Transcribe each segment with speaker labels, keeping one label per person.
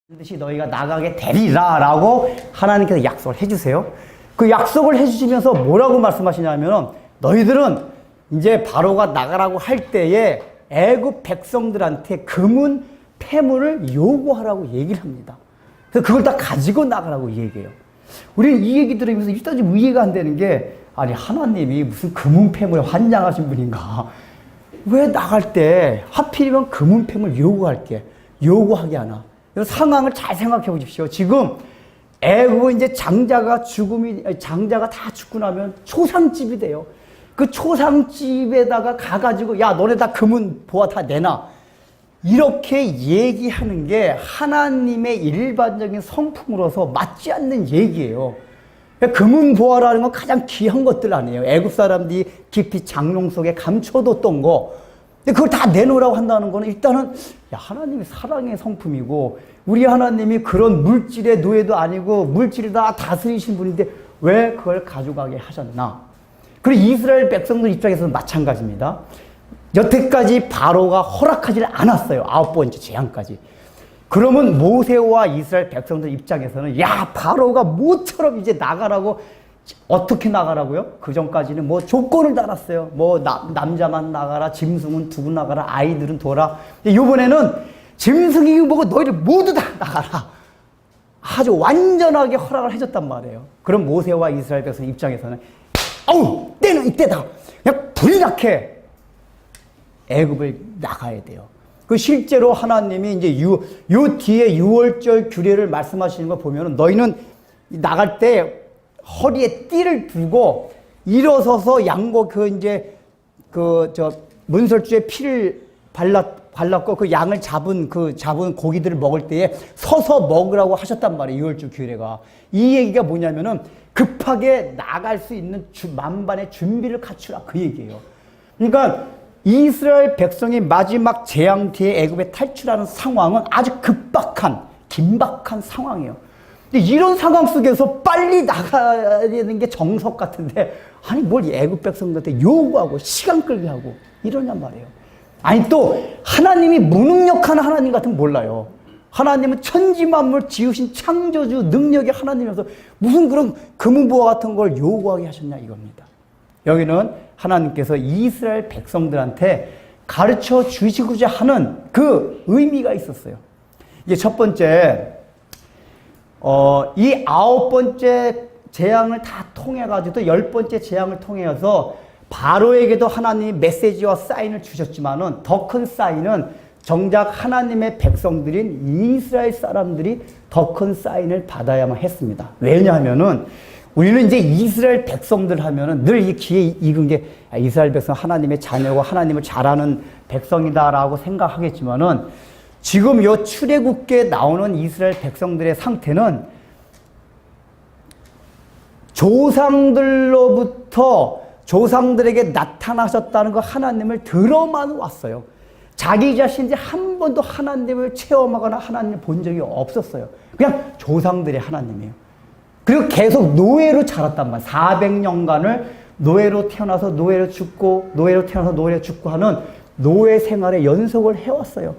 Speaker 1: 반드시 너희가 나가게 되리라 라고 하나님께서 약속을 해주세요. 그 약속을 해주시면서 뭐라고 말씀하시냐면 너희들은 이제 바로가 나가라고 할 때에 애굽 백성들한테 금은 폐물을 요구하라고 얘기를 합니다. 그래서 그걸 다 가지고 나가라고 얘기해요. 우리는 이 얘기 들으면서 일단 좀 이해가 안 되는 게, 아니 하나님이 무슨 금은 폐물에 환장하신 분인가, 왜 나갈 때 하필이면 금은 폐물 요구하게 하나. 상황을 잘 생각해 보십시오. 지금 애굽은 이제 장자가 다 죽고 나면 초상집이 돼요. 그 초상집에다가 가가지고 야 너네 다 금은 보아 다 내놔, 이렇게 얘기하는 게 하나님의 일반적인 성품으로서 맞지 않는 얘기예요. 금은 보아라는 건 가장 귀한 것들 아니에요. 애굽 사람들이 깊이 장롱 속에 감춰뒀던 거. 근데 그걸 다 내놓으라고 한다는 거는 일단은 야, 하나님이 사랑의 성품이고 우리 하나님이 그런 물질의 노예도 아니고 물질을 다 다스리신 분인데 왜 그걸 가져가게 하셨나. 그리고 이스라엘 백성들 입장에서는 마찬가지입니다. 여태까지 바로가 허락하지 않았어요. 9번째 재앙까지. 그러면 모세와 이스라엘 백성들 입장에서는 야 바로가 모처럼 이제 나가라고, 어떻게 나가라고요? 그 전까지는 뭐 조건을 달았어요. 뭐 남자만 나가라, 짐승은 두고 나가라, 아이들은 둬라. 이번에는 짐승이 뭐고 너희들 모두 다 나가라, 아주 완전하게 허락을 해줬단 말이에요. 그럼 모세와 이스라엘 백성 입장에서는 어우 때는 이때다, 그냥 불나게 애굽을 나가야 돼요. 그 실제로 하나님이 이제 요 뒤에 유월절 규례를 말씀하시는 거 보면은 너희는 나갈 때 허리에 띠를 두고 일어서서 양고 문설주에 피를 발랐고 그 양을 잡은 고기들을 먹을 때에 서서 먹으라고 하셨단 말이에요. 유월절 규례가. 이 얘기가 뭐냐면은 급하게 나갈 수 있는 만반의 준비를 갖추라, 그 얘기예요. 그러니까 이스라엘 백성이 마지막 재앙 뒤에 애굽에 탈출하는 상황은 아주 긴박한 상황이에요. 근데 이런 상황 속에서 빨리 나가야 되는 게 정석 같은데, 아니 뭘 애굽 백성들한테 요구하고 시간 끌게 하고 이러냔 말이에요. 아니 또 하나님이 무능력한 하나님 같으면 몰라요. 하나님은 천지만물 지으신 창조주 능력의 하나님이어서 무슨 그런 금은보화 같은 걸 요구하게 하셨냐 이겁니다. 여기는 하나님께서 이스라엘 백성들한테 가르쳐 주시고자 하는 그 의미가 있었어요. 이게 첫 번째, 이 9번째 재앙을 다 통해가지고 또 10번째 재앙을 통해서 바로에게도 하나님이 메시지와 사인을 주셨지만은 더 큰 사인은 정작 하나님의 백성들인 이스라엘 사람들이 더 큰 사인을 받아야만 했습니다. 왜냐하면은 우리는 이제 이스라엘 백성들 하면은 늘 이 귀에 익은 게 이스라엘 백성 하나님의 자녀고 하나님을 잘하는 백성이다라고 생각하겠지만은 지금 요 출애굽기에 나오는 이스라엘 백성들의 상태는 조상들에게 나타나셨다는 거 하나님을 들어만 왔어요. 자기 자신이 한 번도 하나님을 체험하거나 하나님을 본 적이 없었어요. 그냥 조상들의 하나님이에요. 그리고 계속 노예로 자랐단 말이에요. 400년간을 노예로 태어나서 노예로 죽고 노예로 태어나서 노예로 죽고 하는 노예 생활의 연속을 해왔어요.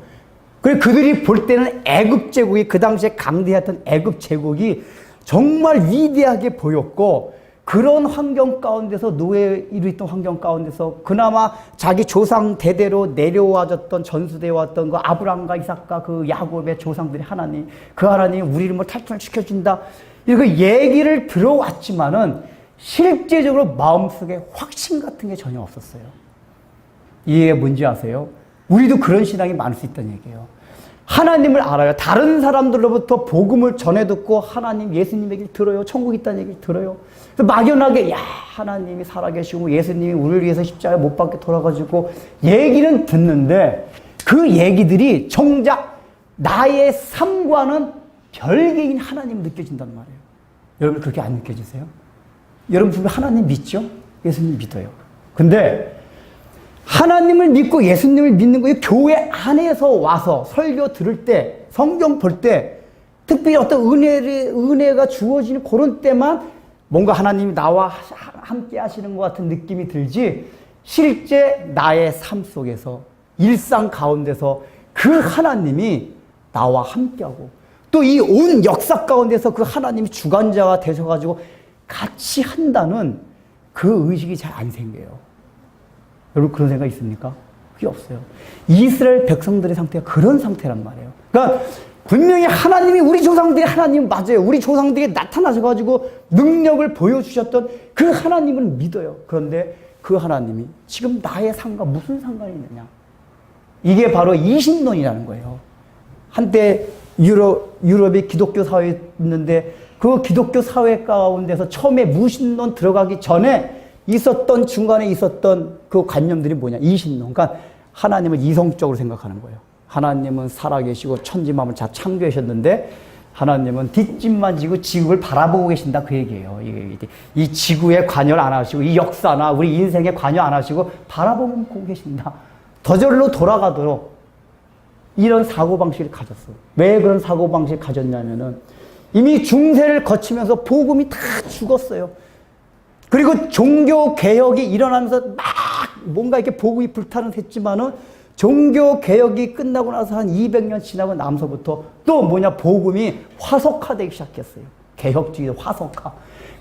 Speaker 1: 그리고 그들이 볼 때는 애굽 제국이, 그 당시에 강대했던 애굽 제국이 정말 위대하게 보였고, 그런 환경 가운데서 노예로 있던 환경 가운데서 그나마 자기 조상 대대로 내려와졌던, 전수되어 왔던 그 아브라함과 이삭과 그 야곱의 조상들이 하나님, 그 하나님 우리를 뭐 탈출시켜준다, 이렇게 얘기를 들어왔지만은 실제적으로 마음속에 확신 같은 게 전혀 없었어요. 이게 뭔지 아세요? 우리도 그런 신앙이 많을 수 있다는 얘기예요. 하나님을 알아요. 다른 사람들로부터 복음을 전해 듣고 하나님, 예수님 얘기를 들어요. 천국 있다는 얘기를 들어요. 그래서 막연하게 야 하나님이 살아계시고 예수님이 우리를 위해서 십자가에 못 박게 돌아가지고 얘기는 듣는데 그 얘기들이 정작 나의 삶과는 별개인 하나님을 느껴진단 말이에요. 여러분 그렇게 안 느껴지세요? 여러분 분명 하나님 믿죠? 예수님 믿어요. 근데 하나님을 믿고 예수님을 믿는 거예요. 교회 안에서 와서 설교 들을 때, 성경 볼 때, 특별히 어떤 은혜가 주어지는 그런 때만 뭔가 하나님이 나와 함께 하시는 것 같은 느낌이 들지, 실제 나의 삶 속에서, 일상 가운데서 그 하나님이 나와 함께하고 또 이 온 역사 가운데서 그 하나님이 주관자가 되셔가지고 같이 한다는 그 의식이 잘 안 생겨요. 여러분 그런 생각 있습니까? 그게 없어요. 이스라엘 백성들의 상태가 그런 상태란 말이에요. 그러니까 분명히 하나님이 우리 조상들이 하나님 맞아요. 우리 조상들이 나타나셔가지고 능력을 보여주셨던 그 하나님을 믿어요. 그런데 그 하나님이 지금 나의 삶과 무슨 상관이 있느냐? 이게 바로 이신론이라는 거예요. 한때 유럽이 기독교 사회였는데 그 기독교 사회 가운데서 처음에 무신론 들어가기 전에 중간에 있었던 그 관념들이 뭐냐? 이신론. 그러니까 하나님을 이성적으로 생각하는 거예요. 하나님은 살아계시고 천지만물 다 창조하셨는데 하나님은 뒷짐만 지고 지구를 바라보고 계신다 그 얘기예요. 이 지구에 관여를 안 하시고 이 역사나 우리 인생에 관여 안 하시고 바라보고 계신다. 저절로 돌아가도록 이런 사고방식을 가졌어요. 왜 그런 사고방식을 가졌냐면은 이미 중세를 거치면서 복음이 다 죽었어요. 그리고 종교개혁이 일어나면서 막 뭔가 이렇게 복음이 불타는 했지만은 종교개혁이 끝나고 나서 한 200년 지나고 나면서부터 또 뭐냐, 복음이 화석화되기 시작했어요. 개혁주의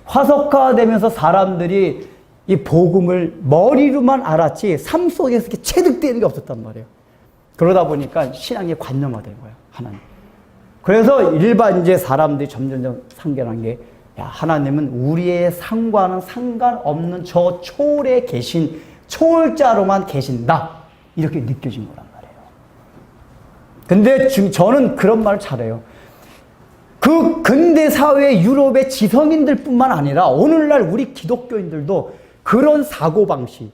Speaker 1: 화석화되면서 사람들이 이 복음을 머리로만 알았지 삶 속에서 이렇게 체득되는 게 없었단 말이에요. 그러다 보니까 신앙이 관념화된 거예요, 하나님. 그래서 일반 이제 사람들이 점점 상견한 게, 야, 하나님은 우리의 상과는 상관없는 저 초월에 계신 초월자로만 계신다. 이렇게 느껴진 거란 말이에요. 근데 지금 저는 그런 말을 잘해요. 그 근대 사회 유럽의 지성인들 뿐만 아니라 오늘날 우리 기독교인들도 그런 사고방식.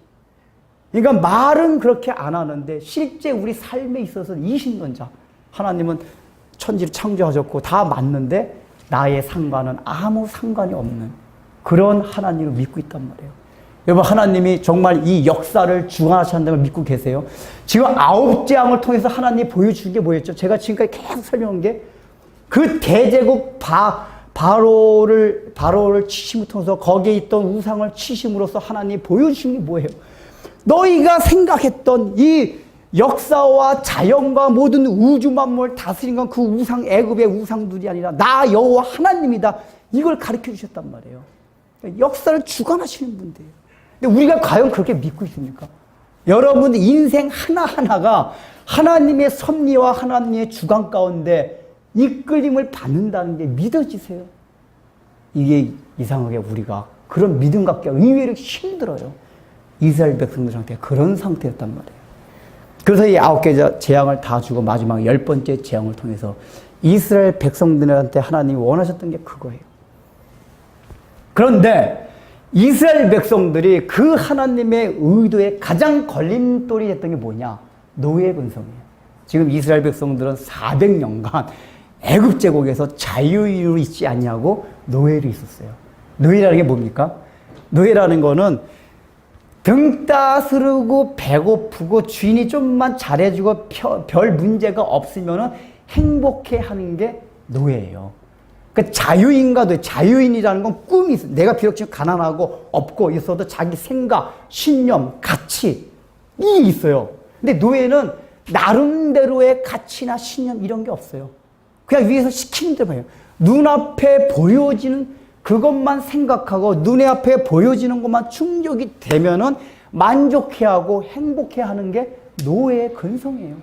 Speaker 1: 그러니까 말은 그렇게 안 하는데 실제 우리 삶에 있어서 이신론자. 하나님은 천지를 창조하셨고 다 맞는데 나의 상관은 아무 상관이 없는 그런 하나님을 믿고 있단 말이에요. 여러분, 하나님이 정말 이 역사를 주관하신다는 걸 믿고 계세요? 지금 9재앙을 통해서 하나님이 보여준 게 뭐였죠? 제가 지금까지 계속 설명한 게 그 대제국 바로를 치심을 통해서 거기에 있던 우상을 치심으로써 하나님이 보여주신 게 뭐예요? 너희가 생각했던 이 역사와 자연과 모든 우주 만물을 다스린 건 그 우상, 애굽의 우상들이 아니라 나 여호와 하나님이다. 이걸 가르쳐 주셨단 말이에요. 역사를 주관하시는 분들이에요. 근데 우리가 과연 그렇게 믿고 있습니까? 여러분 인생 하나하나가 하나님의 섭리와 하나님의 주관 가운데 이끌림을 받는다는 게 믿어지세요? 이게 이상하게 우리가 그런 믿음 갖기가 의외로 힘들어요. 이스라엘 백성들 상태가 그런 상태였단 말이에요. 그래서 이 9개 재앙을 다 주고 마지막 10번째 재앙을 통해서 이스라엘 백성들한테 하나님이 원하셨던 게 그거예요. 그런데 이스라엘 백성들이 그 하나님의 의도에 가장 걸림돌이 됐던 게 뭐냐? 노예 근성이에요. 지금 이스라엘 백성들은 400년간 애굽 제국에서 자유로 있지 않냐고 노예로 있었어요. 노예라는 게 뭡니까? 노예라는 거는 등 따스르고 배고프고 주인이 좀만 잘해주고 별 문제가 없으면 행복해 하는 게 노예예요. 그러니까 자유인과도 자유인이라는 건 꿈이 있어요. 내가 비록 지금 가난하고 없고 있어도 자기 생각, 신념, 가치 이 있어요. 근데 노예는 나름대로의 가치나 신념 이런 게 없어요. 그냥 위에서 시키는 대로 해요. 눈앞에 보여지는 그것만 생각하고 눈에 앞에 보여지는 것만 충족이 되면은 만족해하고 행복해하는 게 노예의 근성이에요.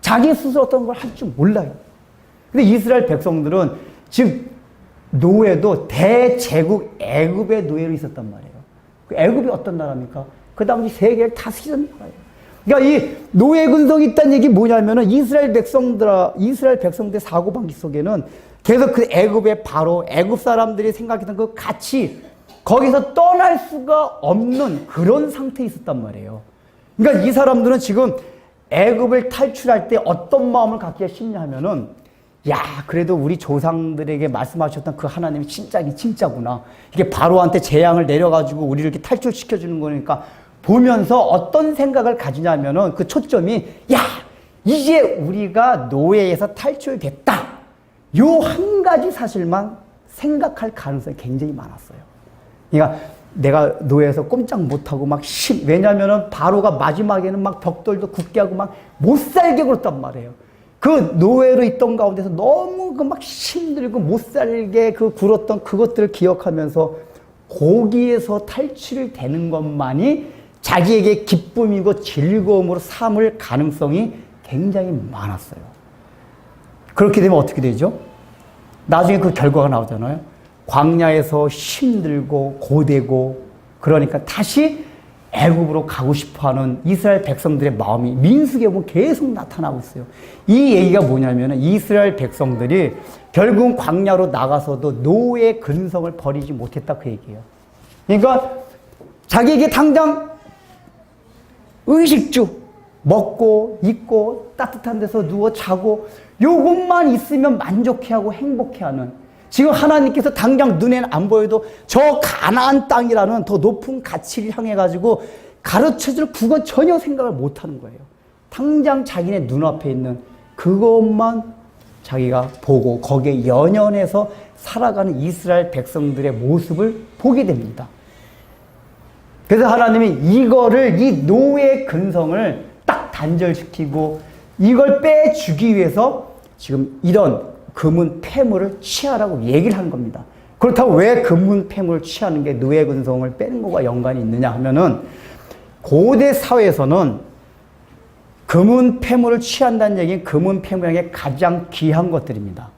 Speaker 1: 자기 스스로 어떤 걸 할 줄 몰라요. 근데 이스라엘 백성들은 즉 노예도 대제국 애굽의 노예로 있었단 말이에요. 애굽이 어떤 나라입니까? 그 당시 세계를 다스리던 나라예요. 그러니까 이 노예 근성이 있다는 얘기 뭐냐면은 이스라엘 백성들의 사고방식 속에는 계속 그 애굽의 바로 애굽 사람들이 생각했던 그 가치 거기서 떠날 수가 없는 그런 상태에 있었단 말이에요. 그러니까 이 사람들은 지금 애굽을 탈출할 때 어떤 마음을 갖기가 쉽냐 하면은 야, 그래도 우리 조상들에게 말씀하셨던 그 하나님이 진짜구나. 이게 바로한테 재앙을 내려가지고 우리를 이렇게 탈출시켜주는 거니까 보면서 어떤 생각을 가지냐면은 그 초점이 야, 이제 우리가 노예에서 탈출됐다. 요 한 가지 사실만 생각할 가능성이 굉장히 많았어요. 그러니까 내가 노예에서 꼼짝 못하고 왜냐면은 바로가 마지막에는 막 벽돌도 굳게 하고 막 못 살게 굴었단 말이에요. 그 노예로 있던 가운데서 너무 그 막 힘들고 못 살게 그 굴었던 그것들을 기억하면서 거기에서 탈출되는 것만이 자기에게 기쁨이고 즐거움으로 삼을 가능성이 굉장히 많았어요. 그렇게 되면 어떻게 되죠? 나중에 그 결과가 나오잖아요. 광야에서 힘들고 고되고 그러니까 다시 애굽으로 가고 싶어하는 이스라엘 백성들의 마음이 민수기에 보면 계속 나타나고 있어요. 이 얘기가 뭐냐면 이스라엘 백성들이 결국은 광야로 나가서도 노예의 근성을 버리지 못했다 그 얘기예요. 그러니까 자기에게 당장 의식주 먹고 입고 따뜻한 데서 누워 자고 요것만 있으면 만족해하고 행복해하는, 지금 하나님께서 당장 눈에는 안 보여도 저 가나안 땅이라는 더 높은 가치를 향해 가지고 가르쳐줄 그건 전혀 생각을 못하는 거예요. 당장 자기네 눈앞에 있는 그것만 자기가 보고 거기에 연연해서 살아가는 이스라엘 백성들의 모습을 보게 됩니다. 그래서 하나님이 이거를, 이 노예의 근성을 딱 단절시키고 이걸 빼주기 위해서 지금 이런 금은 폐물을 취하라고 얘기를 하는 겁니다. 그렇다고 왜 금은 폐물을 취하는 게 노예 근성을 빼는 것과 연관이 있느냐 하면은 고대 사회에서는 금은 폐물을 취한다는 얘기는 금은 폐물에게 가장 귀한 것들입니다.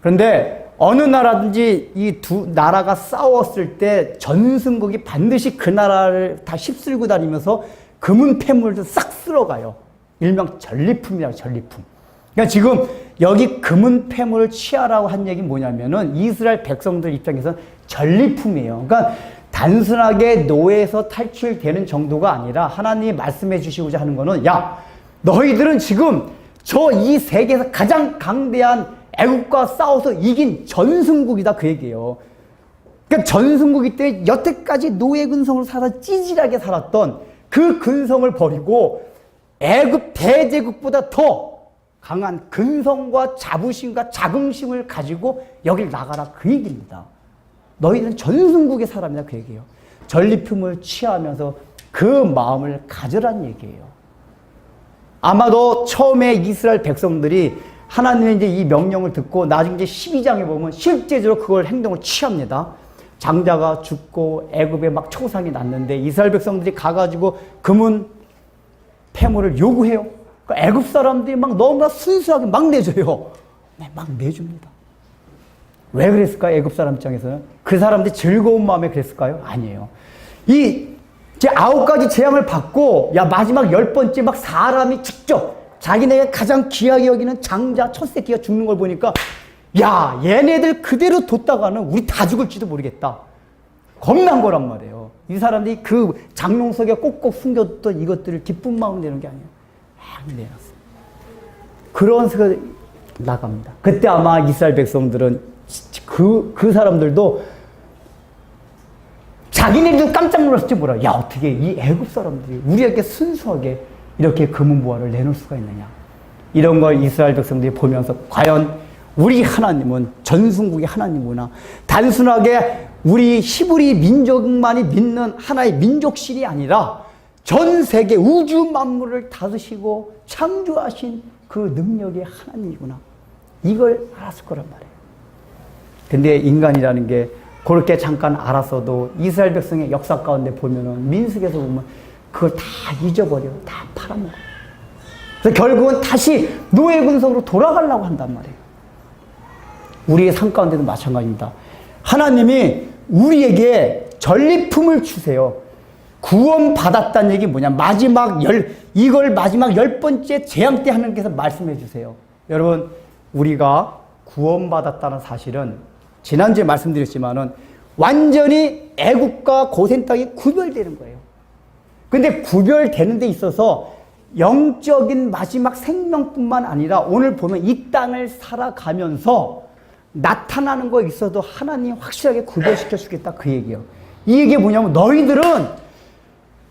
Speaker 1: 그런데 어느 나라든지 이 두 나라가 싸웠을 때 전승국이 반드시 그 나라를 다 휩쓸고 다니면서 금은 폐물도 싹 쓸어가요. 일명 전리품이라고, 전리품. 그러니까 지금 여기 금은 폐물을 취하라고 한 얘기는 뭐냐면은 이스라엘 백성들 입장에서는 전리품이에요. 그러니까 단순하게 노예에서 탈출되는 정도가 아니라 하나님이 말씀해 주시고자 하는 거는, 야, 너희들은 지금 저 이 세계에서 가장 강대한 애국과 싸워서 이긴 전승국이다 그 얘기예요. 그러니까 전승국이 때 여태까지 노예 근성으로 살아 찌질하게 살았던 그 근성을 버리고 애굽 대제국보다 더 강한 근성과 자부심과 자긍심을 가지고 여길 나가라 그 얘기입니다. 너희는 전승국의 사람이다 그 얘기예요. 전리품을 취하면서 그 마음을 가져란 얘기예요. 아마도 처음에 이스라엘 백성들이 하나님의 이제 이 명령을 듣고 나중에 이제 12장에 보면 실제적으로 그걸 행동을 취합니다. 장자가 죽고 애굽에 막 초상이 났는데 이스라엘 백성들이 가가지고 금은 폐물을 요구해요. 그러니까 애굽 사람들이 막 너무나 순수하게 막 내줘요. 네, 막 내줍니다. 왜 그랬을까요? 애굽 사람 입장에서는 그 사람들이 즐거운 마음에 그랬을까요? 아니에요. 이 이제 9가지 재앙을 받고 야 마지막 10번째 막 사람이 직접 자기네가 가장 귀하게 여기는 장자 첫 새끼가 죽는 걸 보니까 야 얘네들 그대로 뒀다가는 우리 다 죽을지도 모르겠다. 겁난 거란 말이에요. 이 사람들이 그 장롱 속에 꼭꼭 숨겨뒀던 이것들을 기쁜 마음으로 내는 게 아니에요. 막 내놨어요. 그런 생각이 나갑니다. 그때 아마 이스라엘 백성들은 그 사람들도 자기네들도 깜짝 놀랐을지 몰라요. 야 어떻게 이 애굽 사람들이 우리에게 순수하게 이렇게 금은보화를 내놓을 수가 있느냐. 이런 걸 이스라엘 백성들이 보면서 과연 우리 하나님은 전승국의 하나님이구나. 단순하게 우리 히브리 민족만이 믿는 하나의 민족신이 아니라 전 세계 우주 만물을 다스리시고 창조하신 그 능력의 하나님이구나. 이걸 알았을 거란 말이에요. 근데 인간이라는 게 그렇게 잠깐 알았어도 이스라엘 백성의 역사 가운데 보면은 민수기에서 보면 그걸 다 잊어버려. 다 팔아먹어. 그래서 결국은 다시 노예 근성으로 돌아가려고 한단 말이에요. 우리의 삶 가운데도 마찬가지입니다. 하나님이 우리에게 전리품을 주세요. 구원받았다는 얘기 뭐냐. 이걸 마지막 10번째 재앙 때 하나님께서 말씀해 주세요. 여러분, 우리가 구원받았다는 사실은 지난주에 말씀드렸지만은 완전히 애국과 고센 땅이 구별되는 거예요. 근데 구별되는 데 있어서 영적인 마지막 생명뿐만 아니라 오늘 보면 이 땅을 살아가면서 나타나는 거에 있어도 하나님 확실하게 구별시켜 주겠다 그 얘기예요. 이 얘기가 뭐냐면 너희들은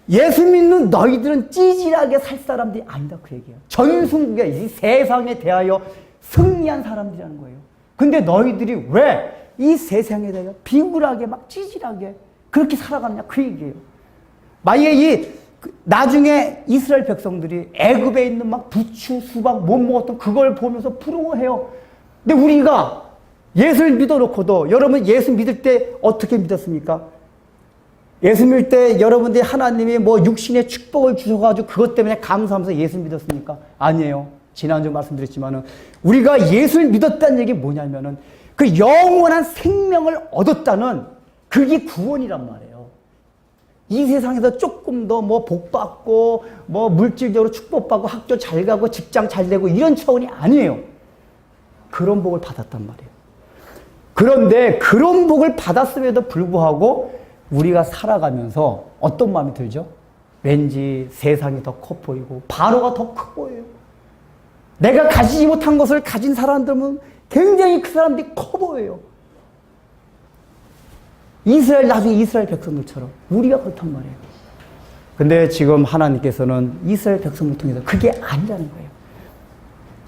Speaker 1: 예수 믿는 너희들은 찌질하게 살 사람들이 아니다 그 얘기예요. 전승국이 이 세상에 대하여 승리한 사람들이라는 거예요. 근데 너희들이 왜 이 세상에 대하여 비굴하게 막 찌질하게 그렇게 살아갔냐 그 얘기예요. 만약에 이 나중에 이스라엘 백성들이 애굽에 있는 막 부추, 수박 못 먹었던 그걸 보면서 부러워해요. 근데 우리가 예수를 믿어놓고도 여러분 예수 믿을 때 어떻게 믿었습니까? 예수 믿을 때 여러분들이 하나님이 뭐 육신의 축복을 주셔가지고 그것 때문에 감사하면서 예수 믿었습니까? 아니에요. 지난주 말씀드렸지만은 우리가 예수를 믿었다는 얘기 뭐냐면은 그 영원한 생명을 얻었다는 그게 구원이란 말이에요. 이 세상에서 조금 더 뭐 복받고 뭐 물질적으로 축복받고 학교 잘 가고 직장 잘 되고 이런 차원이 아니에요. 그런 복을 받았단 말이에요. 그런데 그런 복을 받았음에도 불구하고 우리가 살아가면서 어떤 마음이 들죠? 왠지 세상이 더 커 보이고 바로가 더 커 보여요. 내가 가지지 못한 것을 가진 사람들은 굉장히 그 사람들이 커 보여요. 나중에 이스라엘 백성들처럼 우리가 그렇단 말이에요. 근데 지금 하나님께서는 이스라엘 백성을 통해서 그게 아니라는 거예요.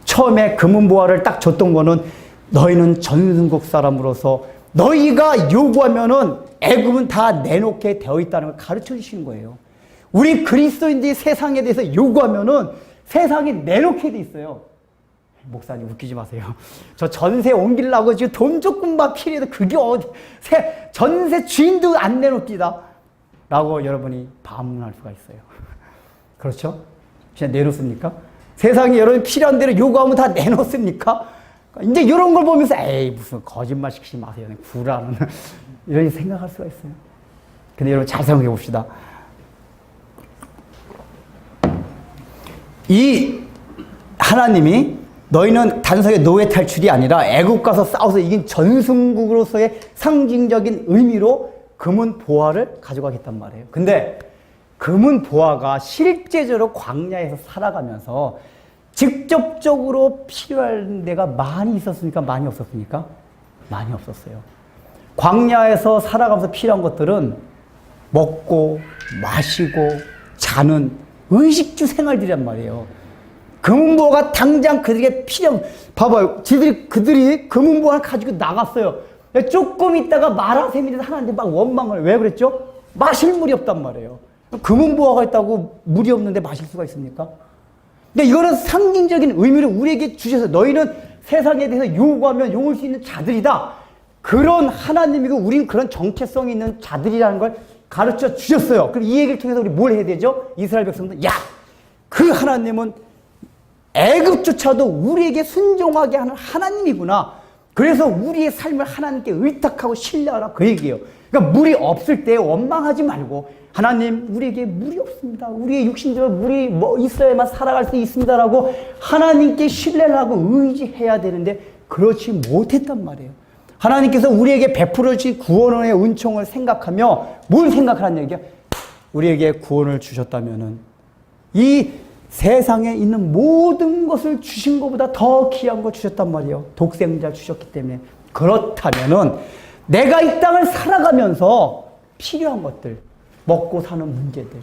Speaker 1: 처음에 금은보화를 딱 줬던 거는 너희는 전승국 사람으로서 너희가 요구하면은 애굽은 다 내놓게 되어 있다는 걸 가르쳐 주시는 거예요. 우리 그리스도인들이 세상에 대해서 요구하면은 세상에 내놓게 돼 있어요. 목사님 웃기지 마세요. 저 전세 옮기려고 지금 돈 조금만 필요해도 그게 어디 전세 주인도 안 내놓기다 라고 여러분이 반문할 수가 있어요. 그렇죠? 그냥 내놓습니까? 세상에 여러분 필요한 대로 요구하면 다 내놓습니까? 이제 이런 걸 보면서 에이 무슨 거짓말 시키지 마세요. 구라는 이런 생각할 수가 있어요. 근데 여러분 잘 생각해 봅시다. 이 하나님이 너희는 단순하게 노예 탈출이 아니라 애국 가서 싸워서 이긴 전승국으로서의 상징적인 의미로 금은 보화를 가져가겠단 말이에요. 근데 금은 보화가 실제적으로 광야에서 살아가면서 직접적으로 필요한 데가 많이 있었습니까? 많이 없었습니까? 많이 없었어요. 광야에서 살아가면서 필요한 것들은 먹고 마시고 자는 의식주 생활들이란 말이에요. 금은보화가 당장 그들에게 봐봐요. 그들이 금은보화를 가지고 나갔어요. 조금 있다가 마라샘이 하나님한테 막 원망을. 왜 그랬죠? 마실 물이 없단 말이에요. 금은보화가 있다고 물이 없는데 마실 수가 있습니까? 근데 이거는 상징적인 의미를 우리에게 주셔서 너희는 세상에 대해서 요구하면 용을 수 있는 자들이다. 그런 하나님이고 우린 그런 정체성이 있는 자들이라는 걸 가르쳐 주셨어요. 그럼 이 얘기를 통해서 우리 뭘 해야 되죠? 이스라엘 백성들, 야! 그 하나님은 애굽조차도 우리에게 순종하게 하는 하나님이구나. 그래서 우리의 삶을 하나님께 의탁하고 신뢰하라 그 얘기예요. 그러니까 물이 없을 때 원망하지 말고 하나님 우리에게 물이 없습니다. 우리의 육신적으로 물이 뭐 있어야만 살아갈 수 있습니다라고 하나님께 신뢰를 하고 의지해야 되는데 그렇지 못했단 말이에요. 하나님께서 우리에게 베풀어 주신 구원의 은총을 생각하며 뭘 생각하라는 얘기야? 우리에게 구원을 주셨다면은 이 세상에 있는 모든 것을 주신 것보다 더 귀한 걸 주셨단 말이에요. 독생자 주셨기 때문에. 그렇다면은 내가 이 땅을 살아가면서 필요한 것들, 먹고 사는 문제들,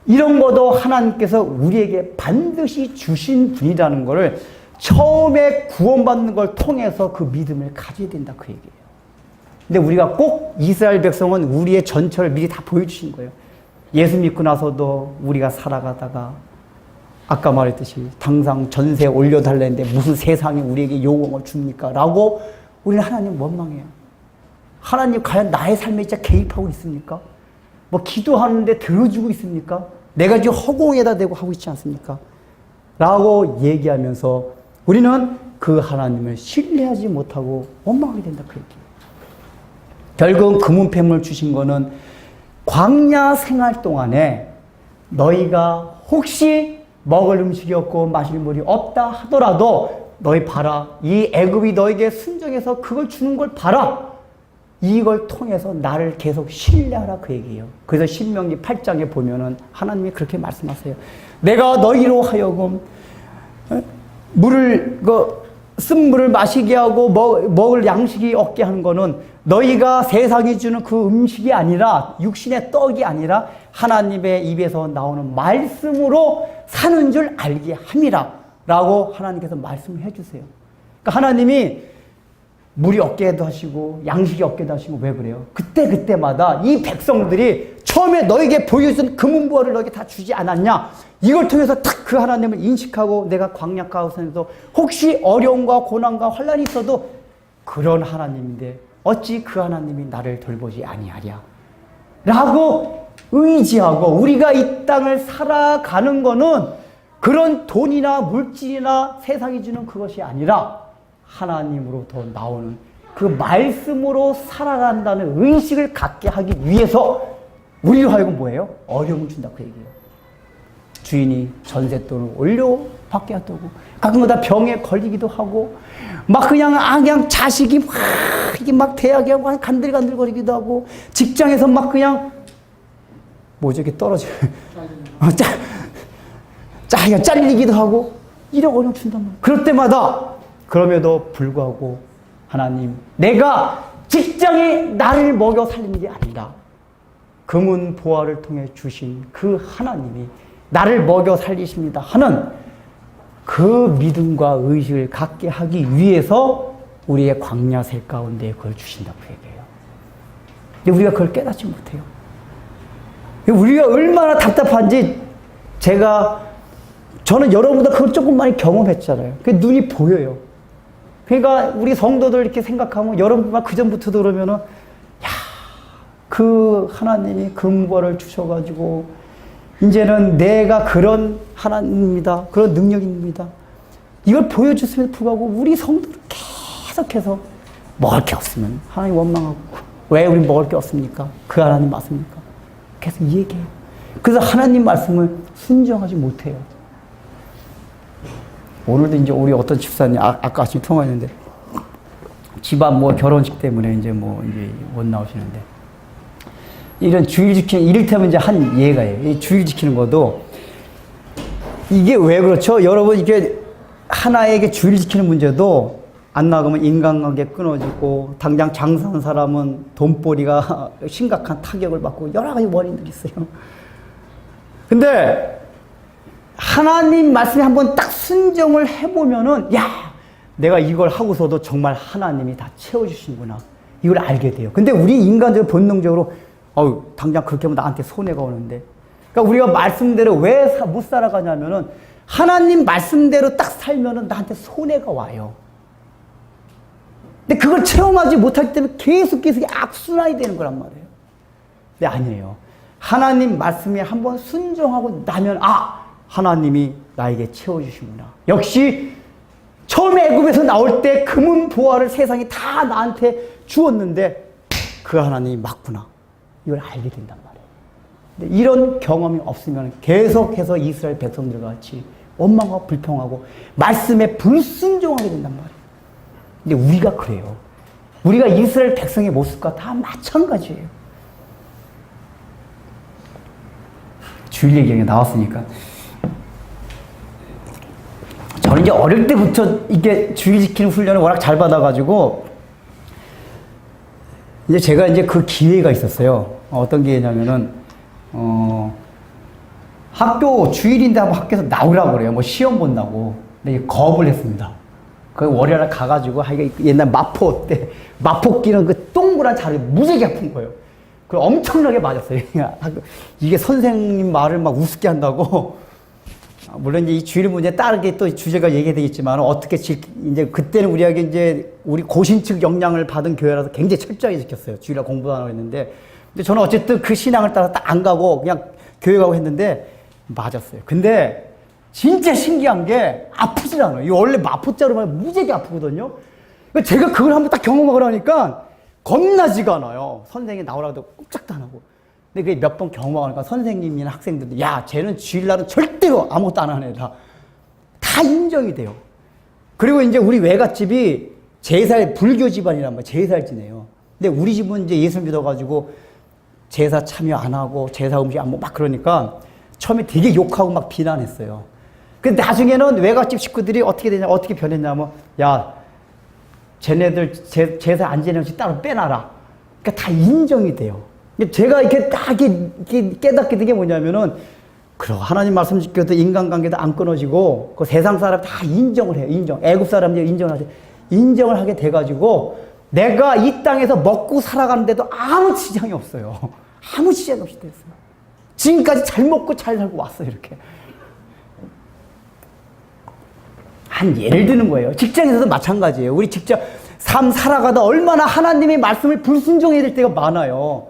Speaker 1: 이런 것도 하나님께서 우리에게 반드시 주신 분이라는 것을 처음에 구원받는 걸 통해서 그 믿음을 가져야 된다 그 얘기예요. 근데 우리가 꼭 이스라엘 백성은 우리의 전철을 미리 다 보여주신 거예요. 예수 믿고 나서도 우리가 살아가다가 아까 말했듯이 당장 전세 올려달라는데 무슨 세상이 우리에게 요구를 줍니까? 라고 우리는 하나님 원망해요. 하나님 과연 나의 삶에 진짜 개입하고 있습니까? 뭐 기도하는데 들어주고 있습니까? 내가 지금 허공에다 대고 하고 있지 않습니까? 라고 얘기하면서 우리는 그 하나님을 신뢰하지 못하고 원망하게 된다 그 얘기예요. 결국 금은패물 주신 거는 광야 생활 동안에 너희가 혹시 먹을 음식이 없고 마실 물이 없다 하더라도 너희 봐라. 이 애굽이 너에게 순종해서 그걸 주는 걸 봐라. 이걸 통해서 나를 계속 신뢰하라 그 얘기예요. 그래서 신명기 8장에 보면은 하나님이 그렇게 말씀하세요. 내가 너희로 하여금 쓴 물을 마시게 하고 먹을 양식이 없게 하는 거는 너희가 세상이 주는 그 음식이 아니라 육신의 떡이 아니라 하나님의 입에서 나오는 말씀으로 사는 줄 알게 함이라 라고 하나님께서 말씀을 해주세요. 그러니까 하나님이 물이 없게도 하시고 양식이 없게도 하시고 왜 그래요? 그때마다 이 백성들이 처음에 너에게 보여준 금은보화를 너에게 다 주지 않았냐? 이걸 통해서 딱 그 하나님을 인식하고 내가 광야 가운데서 혹시 어려움과 고난과 환란이 있어도 그런 하나님인데 어찌 그 하나님이 나를 돌보지 아니하랴? 라고 의지하고 우리가 이 땅을 살아가는 거는 그런 돈이나 물질이나 세상이 주는 그것이 아니라 하나님으로부터 나오는 그 말씀으로 살아간다는 의식을 갖게 하기 위해서 우리로 하여금 뭐예요? 어려움을 준다 그 얘기예요. 주인이 전셋돈을 올려 받게 하고 가끔가다 병에 걸리기도 하고 막 그냥 자식이 막 이게 막 대학에 하고 간들간들거리기도 하고 직장에서 막 그냥 뭐죠 이게 떨어져 잘리기도 하고 이런 어려움 준단 말이에요. 그럴 때마다 그럼에도 불구하고 하나님 내가 직장이 나를 먹여 살리는 게 아니라 금은 보화를 통해 주신 그 하나님이 나를 먹여 살리십니다 하는 그 믿음과 의식을 갖게 하기 위해서 우리의 광야셀 가운데 그걸 주신다고 얘기해요. 근데 우리가 그걸 깨닫지 못해요. 우리가 얼마나 답답한지 저는 여러분보다 그걸 조금 많이 경험했잖아요. 그 눈이 보여요. 그러니까 우리 성도들 이렇게 생각하면 여러분만 그전부터도 그러면은 그 하나님이 금보화를 주셔가지고 이제는 내가 그런 하나님입니다. 그런 능력입니다. 이걸 보여줬음에도 불구하고 우리 성도는 계속해서 먹을 게 없으면 하나님 원망하고 왜 우리 먹을 게 없습니까? 그 하나님 맞습니까? 계속 얘기해요. 그래서 하나님 말씀을 순종하지 못해요. 오늘도 이제 우리 어떤 집사님 아까 아침에 통화했는데 집안 결혼식 때문에 이제 못 나오시는데 이런 주일 지키는, 이를테면 이제 한 예가예요. 이 주일 지키는 것도, 이게 왜 그렇죠? 여러분, 이게 하나에게 주일 지키는 문제도 안 나가면 인간관계 끊어지고, 당장 장사하는 사람은 돈벌이가 심각한 타격을 받고, 여러 가지 원인들이 있어요. 근데, 하나님 말씀에 한번 딱 순종을 해보면은, 내가 이걸 하고서도 정말 하나님이 다 채워주시는구나. 이걸 알게 돼요. 근데 우리 인간적으로 본능적으로, 당장 그렇게 하면 나한테 손해가 오는데. 그러니까 우리가 말씀대로 왜 못 살아가냐면은 하나님 말씀대로 딱 살면은 나한테 손해가 와요. 근데 그걸 체험하지 못하기 때문에 계속 악순환이 되는 거란 말이에요. 근데 아니에요. 하나님 말씀에 한번 순종하고 나면 하나님이 나에게 채워주시구나. 역시 처음에 애굽에서 나올 때 금은 보화를 세상이 다 나한테 주었는데 그 하나님이 맞구나. 이걸 알게 된단 말이에요. 근데 이런 경험이 없으면 계속해서 이스라엘 백성들과 같이 원망하고 불평하고 말씀에 불순종하게 된단 말이에요. 근데 우리가 그래요. 우리가 이스라엘 백성의 모습과 다 마찬가지예요. 주일 얘기가 나왔으니까. 저는 이제 어릴 때부터 이게 주일 지키는 훈련을 워낙 잘 받아가지고 이제 제가 이제 그 기회가 있었어요. 어떤 기회냐면은, 학교 주일인데 한번 학교에서 나오라고 그래요. 시험 본다고. 근데 거부를 했습니다. 그 월요일에 가가지고, 옛날 마포 때, 마포 끼는 그 동그란 자리 무지하게 아픈 거예요. 그 엄청나게 맞았어요. 이게 선생님 말을 막 우습게 한다고. 물론 이제 이 주일 문제 따르게 또 주제가 얘기가 되겠지만 어떻게 이제 그때는 우리 고신측 영향을 받은 교회라서 굉장히 철저하게 지켰어요. 주일날 공부도 안 하고 했는데. 근데 저는 어쨌든 그 신앙을 따라 딱 안 가고 그냥 교회 가고 했는데 맞았어요. 근데 진짜 신기한 게 아프질 않아요. 이 원래 마포자로 말하면 무지하게 아프거든요. 그러니까 제가 그걸 한번 딱 경험하고 나니까 겁나지가 않아요. 선생님이 나오라고 해도 꼼짝도 안 하고. 근데 그게 몇 번 경험하니까 선생님이나 학생들도 쟤는 주일날은 절대로 아무것도 안 하는 애다. 다 인정이 돼요. 그리고 이제 우리 외갓집이 불교 집안이란 말이에요. 제사를 지내요. 근데 우리 집은 이제 예수 믿어가지고 제사 참여 안 하고 제사 음식 안 먹고 막 그러니까 처음에 되게 욕하고 막 비난했어요. 근데 나중에는 외갓집 식구들이 어떻게 변했냐면 쟤네들 제사 안 지내는 지 따로 빼놔라. 그러니까 다 인정이 돼요. 제가 이렇게 딱 깨닫게 된 게 뭐냐면은, 하나님 말씀 지켜도 인간관계도 안 끊어지고, 그 세상 사람 다 인정을 해요. 애굽 사람들 인정을 하죠. 인정을 하게 돼가지고 내가 이 땅에서 먹고 살아가는데도 아무 지장이 없어요. 아무 지장이 없이 됐어요. 지금까지 잘 먹고 잘 살고 왔어요. 이렇게. 한 예를 드는 거예요. 직장에서도 마찬가지예요. 우리 직장 삶 살아가다 얼마나 하나님의 말씀을 불순종해야 될 때가 많아요.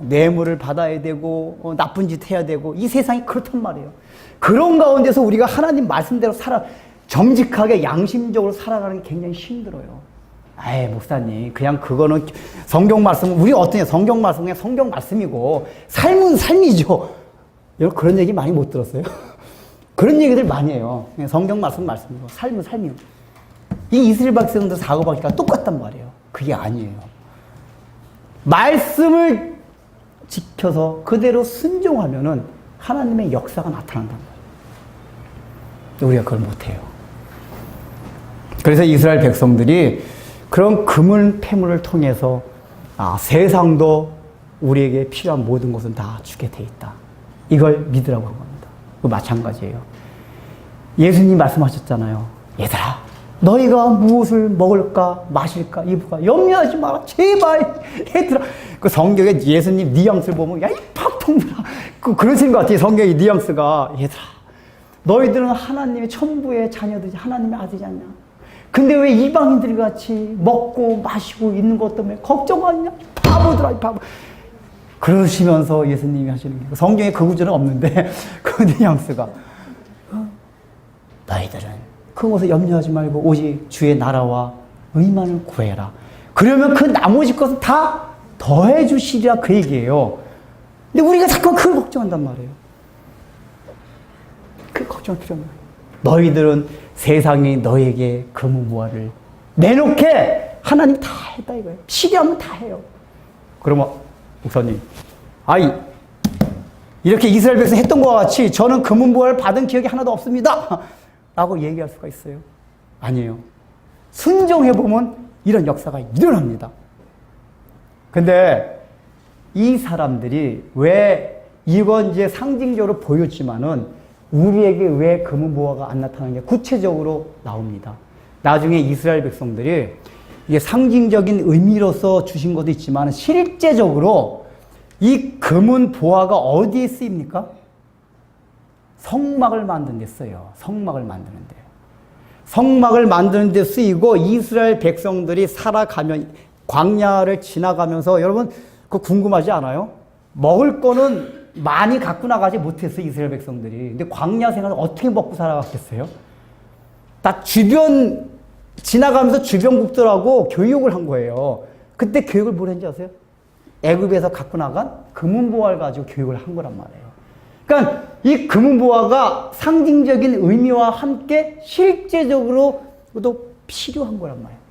Speaker 1: 뇌물을 받아야 되고 나쁜 짓 해야 되고 이 세상이 그렇단 말이에요. 그런 가운데서 우리가 하나님 말씀대로 정직하게 양심적으로 살아가는 게 굉장히 힘들어요. 아이 목사님 그냥 그거는 성경 말씀 우리 어떠냐 성경 말씀은 그냥 성경 말씀이고 삶은 삶이죠. 여러분 그런 얘기 많이 못 들었어요? 그런 얘기들 많이 해요. 그냥 성경 말씀이고 삶은 삶이고 이 이스라엘 백성들 사고방식과 똑같단 말이에요. 그게 아니에요. 말씀을 지켜서 그대로 순종하면은 하나님의 역사가 나타난단 말이에요. 우리가 그걸 못해요. 그래서 이스라엘 백성들이 그런 금을 패물을 통해서 세상도 우리에게 필요한 모든 것은 다 주게 돼 있다. 이걸 믿으라고 한 겁니다. 그 마찬가지예요. 예수님 말씀하셨잖아요. 얘들아, 너희가 무엇을 먹을까, 마실까, 입을까 염려하지 마라. 제발 얘들아. 그 성경에 예수님 뉘앙스를 보면 야, 이 팍통들아. 그런 생각 같아요. 성경의 뉘앙스가 얘들아, 너희들은 하나님의 천부의 자녀들이지 하나님의 아들이지 않냐. 근데 왜 이방인들 같이 먹고 마시고 있는 것 때문에 걱정하냐? 바보들아, 바보. 그러시면서 예수님이 하시는 게 성경에 그 구절은 없는데 그 뉘앙스가 너희들은 그것을 염려하지 말고 오직 주의 나라와 의만을 구해라. 그러면 그 나머지 것은 다 더해 주시리라 그 얘기예요. 근데 우리가 자꾸 그걸 걱정한단 말이에요. 그 걱정할 필요 없는 거예요. 너희들은 세상이 너에게 금은보화를 내놓게 하나님 다 했다 이거예요. 필요하면 다 해요. 그러면 목사님, 이렇게 이스라엘 백성 했던 것과 같이 저는 금은보화를 받은 기억이 하나도 없습니다. 라고 얘기할 수가 있어요. 아니에요. 순종해보면 이런 역사가 일어납니다. 근데 이 사람들이 왜 이건 이제 상징적으로 보였지만은 우리에게 왜 금은보화가 안 나타나는 게 구체적으로 나옵니다. 나중에 이스라엘 백성들이 이게 상징적인 의미로서 주신 것도 있지만 실제적으로 이 금은보화가 어디에 쓰입니까? 성막을 만드는 데 써요. 성막을 만드는 데. 성막을 만드는 데 쓰이고 이스라엘 백성들이 살아가면 광야를 지나가면서 여러분 그거 궁금하지 않아요? 먹을 거는 많이 갖고 나가지 못했어요, 이스라엘 백성들이. 근데 광야 생활을 어떻게 먹고 살아갔겠어요? 다 주변, 지나가면서 주변국들하고 교육을 한 거예요. 그때 교육을 뭘 했는지 아세요? 애굽에서 갖고 나간 금은보화를 가지고 교육을 한 거란 말이에요. 그러니까 이 금은보화가 상징적인 의미와 함께 실제적으로도 필요한 거란 말이에요.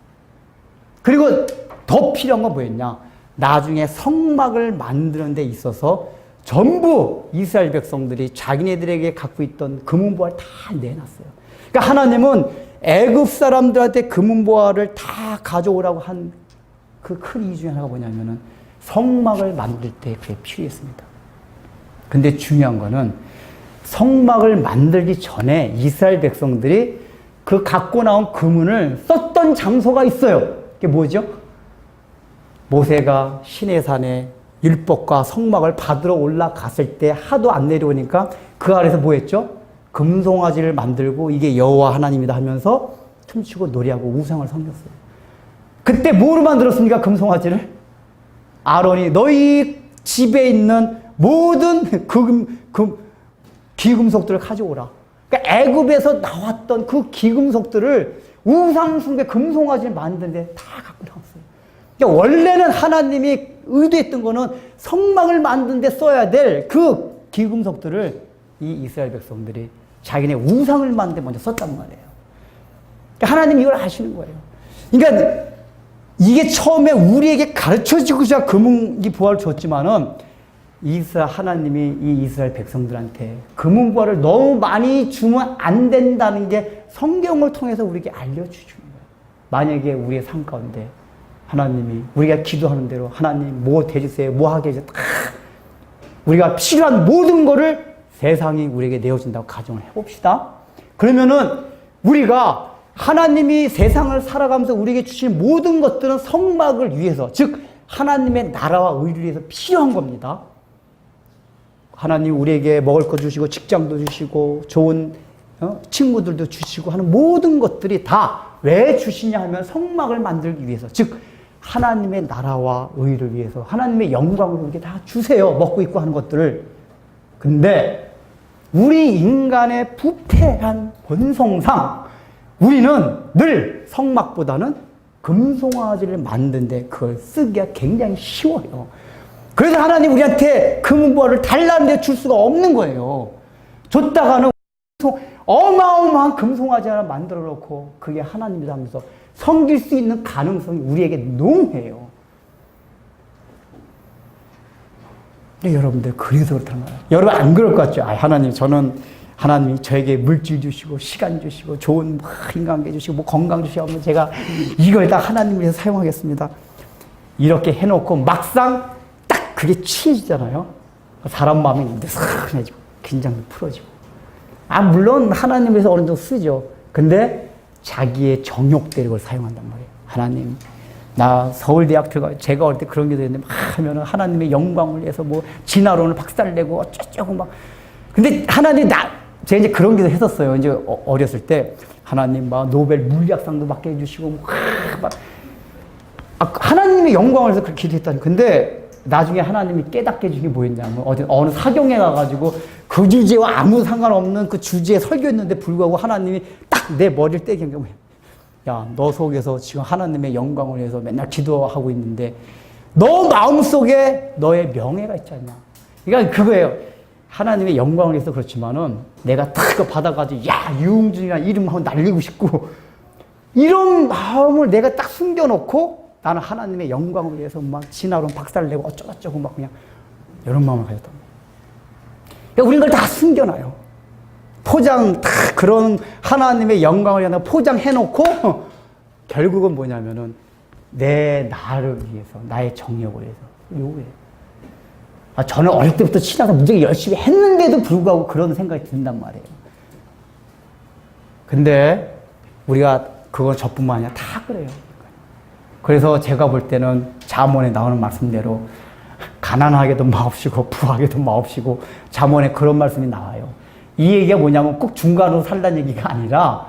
Speaker 1: 그리고 더 필요한 건 뭐였냐? 나중에 성막을 만드는 데 있어서 전부 이스라엘 백성들이 자기네들에게 갖고 있던 금은보화를 다 내놨어요. 그러니까 하나님은 애굽 사람들한테 금은보화를 다 가져오라고 한 그 큰 이유 중에 하나가 뭐냐면은 성막을 만들 때 그게 필요했습니다. 근데 중요한 거는 성막을 만들기 전에 이스라엘 백성들이 그 갖고 나온 금은을 썼던 장소가 있어요. 그게 뭐죠? 모세가 시내산에 율법과 성막을 받으러 올라갔을 때 하도 안 내려오니까 그 아래서 뭐 했죠? 금송아지를 만들고 이게 여호와 하나님이다 하면서 춤추고 노래하고 우상을 섬겼어요. 그때 뭐로 만들었습니까? 금송아지를? 아론이 너희 집에 있는 모든 기금속들을 가져오라. 그러니까 애굽에서 나왔던 그 기금속들을 우상 숭배 금송아지를 만드는데 다 갖고 나왔어요. 그러니까 원래는 하나님이 의도했던 거는 성막을 만드는데 써야 될 그 기금속들을 이 이스라엘 백성들이 자기네 우상을 만드는데 먼저 썼단 말이에요. 그러니까 하나님이 이걸 아시는 거예요. 그러니까 이게 처음에 우리에게 가르쳐주고자 금은보화를 줬지만은 하나님이 이 이스라엘 백성들한테 금은보화를 너무 많이 주면 안 된다는 게 성경을 통해서 우리에게 알려주시는 거예요. 만약에 우리의 삶 가운데 하나님이 우리가 기도하는 대로 하나님 뭐 해주세요, 뭐 하게 해주세요. 우리가 필요한 모든 거를 세상이 우리에게 내어준다고 가정을 해봅시다. 그러면은 우리가 하나님이 세상을 살아가면서 우리에게 주신 모든 것들은 성막을 위해서, 즉 하나님의 나라와 의를 위해서 필요한 겁니다. 하나님 우리에게 먹을 거 주시고 직장도 주시고 좋은 친구들도 주시고 하는 모든 것들이 다 왜 주시냐 하면 성막을 만들기 위해서, 즉 하나님의 나라와 의를 위해서, 하나님의 영광을 우리에게 다 주세요. 먹고 입고 하는 것들을. 근데 우리 인간의 부패한 본성상 우리는 늘 성막보다는 금송아지를 만드는데 그걸 쓰기가 굉장히 쉬워요. 그래서 하나님 우리한테 금은보화를 달라는데 줄 수가 없는 거예요. 줬다가는 어마어마한 금송아지 하나 만들어 놓고 그게 하나님이다 하면서 섬길 수 있는 가능성이 우리에게 농해요. 근데 여러분들 그래서 그렇다는 거예요. 여러분 안 그럴 것 같죠? 하나님 저는 하나님이 저에게 물질 주시고 시간 주시고 좋은 인간관계 주시고 건강 주시고 제가 이걸 다 하나님 위해서 사용하겠습니다. 이렇게 해놓고 막상 딱 그게 취해지잖아요. 사람 마음이 느슨해지고 긴장도 풀어지고. 물론 하나님 위해서 어느 정도 쓰죠. 근데 자기의 정욕대로 그걸 사용한단 말이에요. 하나님, 나 서울대학 제가 어릴 때 그런 게 되는데 막 하면은 하나님의 영광을 위해서 뭐 진화론을 박살내고 어쩌고 막. 근데 하나님 제가 이제 그런 기도 했었어요. 이제 어렸을 때 하나님 막 노벨 물리학상도 받게 해주시고 막 하나님의 영광을 위해서 그렇게 기도했다니. 근데 나중에 하나님이 깨닫게 해준 게 뭐였냐면 어느 사경에 가가지고 그 주제와 아무 상관없는 그 주제에 설교했는데 불구하고 하나님이 딱 내 머리를 떼긴 게 뭐야. 야, 너 속에서 지금 하나님의 영광을 위해서 맨날 기도하고 있는데 너 마음속에 너의 명예가 있지 않냐. 그러니까 그거예요. 하나님의 영광을 위해서 그렇지만은 내가 딱 그거 받아가지고 야, 유흥준이라는 이름하고 날리고 싶고 이런 마음을 내가 딱 숨겨놓고 나는 하나님의 영광을 위해서 막 진화론 박살내고 어쩌고저쩌고 막 그냥 이런 마음을 가졌단 말이에요. 그러니까 우린 걸 다 숨겨놔요. 다 그런 하나님의 영광을 위해서 포장해놓고 결국은 뭐냐면은 내 나를 위해서, 나의 정욕을 위해서 요구해요. 저는 어릴 때부터 신앙을 무지하게 열심히 했는데도 불구하고 그런 생각이 든단 말이에요. 근데 우리가 그건 저뿐만 아니라 다 그래요. 그래서 제가 볼 때는 잠언에 나오는 말씀대로 가난하게도 마옵시고 부하게도 마옵시고 잠언에 그런 말씀이 나와요. 이 얘기가 뭐냐면 꼭 중간으로 살라는 얘기가 아니라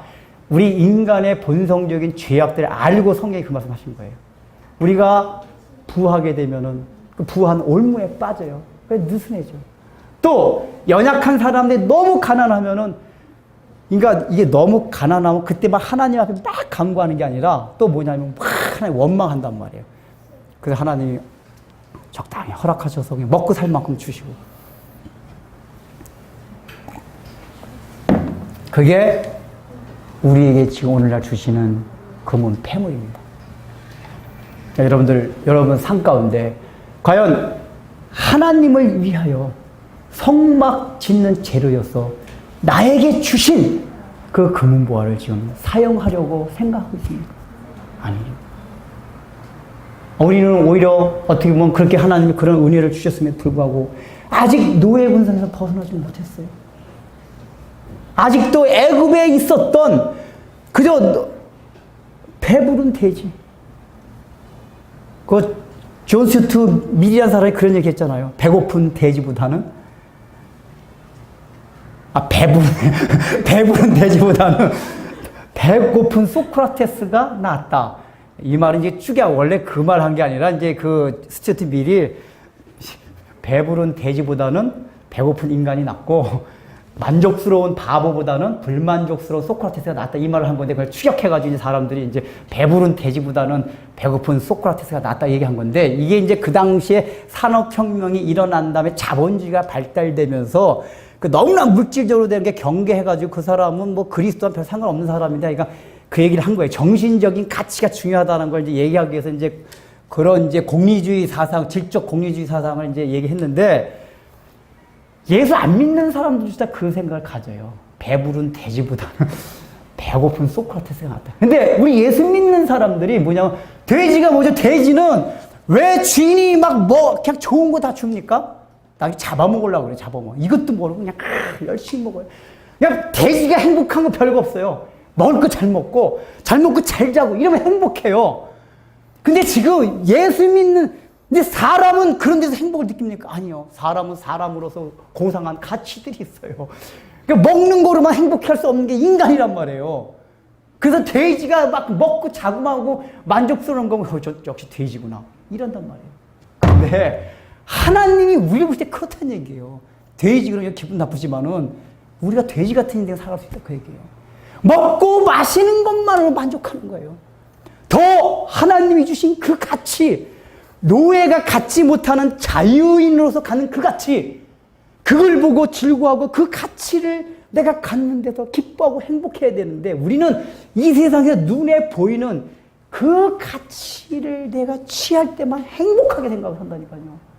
Speaker 1: 우리 인간의 본성적인 죄악들을 알고 성경이 그 말씀 하신 거예요. 우리가 부하게 되면은 그 부한 올무에 빠져요. 그래서 느슨해져. 또 연약한 사람들이 너무 가난하면은 그러니까 이게 너무 가난하면 그때 막 하나님 앞에 막 간구하는 게 아니라 또 뭐냐면 막 하나님 원망한단 말이에요. 그래서 하나님이 적당히 허락하셔서 그냥 먹고 살 만큼 주시고. 그게 우리에게 지금 오늘날 주시는 금은 폐물입니다. 여러분 삶 가운데 과연 하나님을 위하여 성막 짓는 재료여서 나에게 주신 그 금은보화를 지금 사용하려고 생각하고 있습니까? 아니에요. 우리는 오히려 어떻게 보면 그렇게 하나님이 그런 은혜를 주셨음에도 불구하고 아직 노예 분선에서 벗어나지 못했어요. 아직도 애굽에 있었던 그저 배부른 돼지. 그 존 스튜어트 밀이라는 사람이 그런 얘기 했잖아요. 배고픈 돼지보다는 배부른 돼지보다는 배고픈 소크라테스가 낫다. 이 말은 이제 축이야. 원래 그 말 한 게 아니라 이제 그 스튜어트 밀이 배부른 돼지보다는 배고픈 인간이 낫고 만족스러운 바보보다는 불만족스러운 소크라테스가 낫다. 이 말을 한 건데 그걸 추격해가지고 이제 사람들이 이제 배부른 돼지보다는 배고픈 소크라테스가 낫다 얘기한 건데 이게 이제 그 당시에 산업혁명이 일어난 다음에 자본주의가 발달되면서 그 너무나 물질적으로 되는 게 경계해가지고 그 사람은 뭐 그리스도와 별 상관없는 사람인데 그러니까 그 얘기를 한 거예요. 정신적인 가치가 중요하다는 걸 이제 얘기하기 위해서 이제 그런 이제 공리주의 사상, 질적 공리주의 사상을 이제 얘기했는데 예수 안 믿는 사람들도 진짜 그 생각을 가져요. 배부른 돼지보다는 배고픈 소크라테스가 낫다. 근데 우리 예수 믿는 사람들이 뭐냐면 돼지가 뭐죠? 돼지는 왜 주인이 막 뭐 그냥 좋은 거 다 줍니까? 나중에 잡아먹으려고 그래. 잡아먹어. 이것도 모르고 그냥 열심히 먹어요. 그냥 돼지가 행복한 거 별거 없어요. 먹을 거 잘 먹고 잘 자고 이러면 행복해요. 근데 지금 예수 믿는 근데 사람은 그런 데서 행복을 느낍니까? 아니요. 사람은 사람으로서 고상한 가치들이 있어요. 그러니까 먹는 거로만 행복할 수 없는 게 인간이란 말이에요. 그래서 돼지가 막 먹고 자고만 하고 만족스러운 거면 역시 돼지구나 이런단 말이에요. 근데 하나님이 우리 볼 때 그렇다는 얘기예요. 돼지 그러면 기분 나쁘지만은 우리가 돼지 같은 인생을 살아갈 수 있다 그 얘기예요. 먹고 마시는 것만으로 만족하는 거예요. 더 하나님이 주신 그 가치, 노예가 갖지 못하는 자유인으로서 가는 그 가치, 그걸 보고 즐거워하고 그 가치를 내가 갖는데도 기뻐하고 행복해야 되는데 우리는 이 세상에서 눈에 보이는 그 가치를 내가 취할 때만 행복하게 생각을 한다니까요.